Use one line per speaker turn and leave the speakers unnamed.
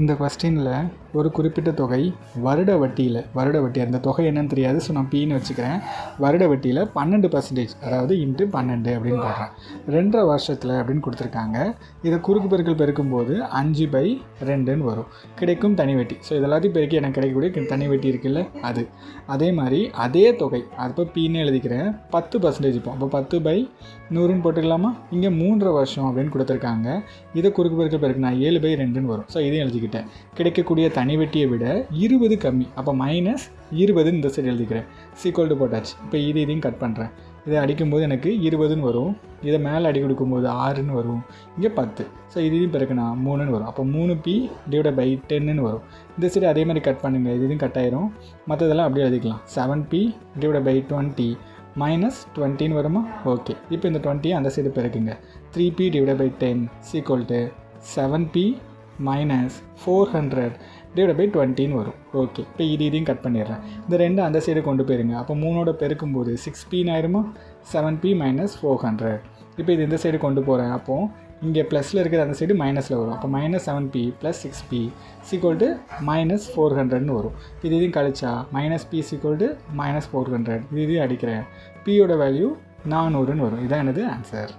இந்த கொஸ்டினில் ஒரு குறிப்பிட்ட தொகை வருட வட்டி அந்த தொகை என்னன்னு தெரியாது. ஸோ நான் பீன்னு வச்சுக்கிறேன். வருட வட்டியில் 12%, அதாவது இன்ட்டு 12 அப்படின்னு போடுறேன். 2.5 வருஷத்தில் அப்படின்னு கொடுத்துருக்காங்க. இதை குறுக்கு பெருக்கல் பெருக்கும்போது 5/2ன்னு வரும். கிடைக்கும் தனி வட்டி. ஸோ இதெல்லாத்தையும் பெருக்கி எனக்கு கிடைக்கக்கூடிய தனி வட்டி இருக்குல்ல, அது அதே மாதிரி அதே தொகை அப்போ பீன்னு எழுதிக்கிறேன். 10% இப்போ அப்போ 10/100ன்னு போட்டுக்கலாமா? இங்கே 3.5 வருஷம் அப்படின்னு கொடுத்துருக்காங்க. இதை குறுக்கு பெருக்கல் பெருக்குனா 7/2ன்னு வரும். ஸோ இதையும் எழுதிக்கிட்டேன். கிடைக்கக்கூடிய தனி வட்டியை விட 20 கம்மி, அப்போ -20 இந்த சைடு எழுதிக்கிறேன். சீக்வல் போட்டாச்சு. இப்போ இதையும் கட் பண்ணுறேன். இதை அடிக்கும்போது எனக்கு 20ன்னு வரும். இதை மேலே அடி கொடுக்கும்போது 6ன்னு வரும். இங்கே 10. ஸோ இதையும் பிறகுனா 3ன்னு வரும். அப்போ 3p/10ன்னு வரும். இந்த சைடு அதே மாதிரி கட் பண்ணுங்கள். இதையும் கட் ஆயிரும். மற்றதெல்லாம் அப்படியே எழுதிக்கலாம். 7p/20 -20ன்னு வருமா? ஓகே. இப்போ இந்த 20 அந்த சைடு பிறகுங்க. 3p/10 = 7p - 400/20ன்னு வரும். ஓகே. இப்போ இதையும் கட் பண்ணிடுறேன். இந்த 2 அந்த சைடு கொண்டு போயிருங்க. அப்போ 3ஓட பெருக்கும்போது 6pன்னு ஆயிருமா? 7p - 400. இப்போ இது இந்த சைடு கொண்டு போகிறேன். அப்போது இங்கே ப்ளஸில் இருக்கிற அந்த சைடு மைனஸில் வரும். அப்போ -7p + 6p = -400ன்னு வரும். இதையும் கழிச்சா -p = -400. இதையும் அடிக்கிறேன். பியோட வேல்யூ 400ன்னு வரும். இதான் எனது ஆன்சர்.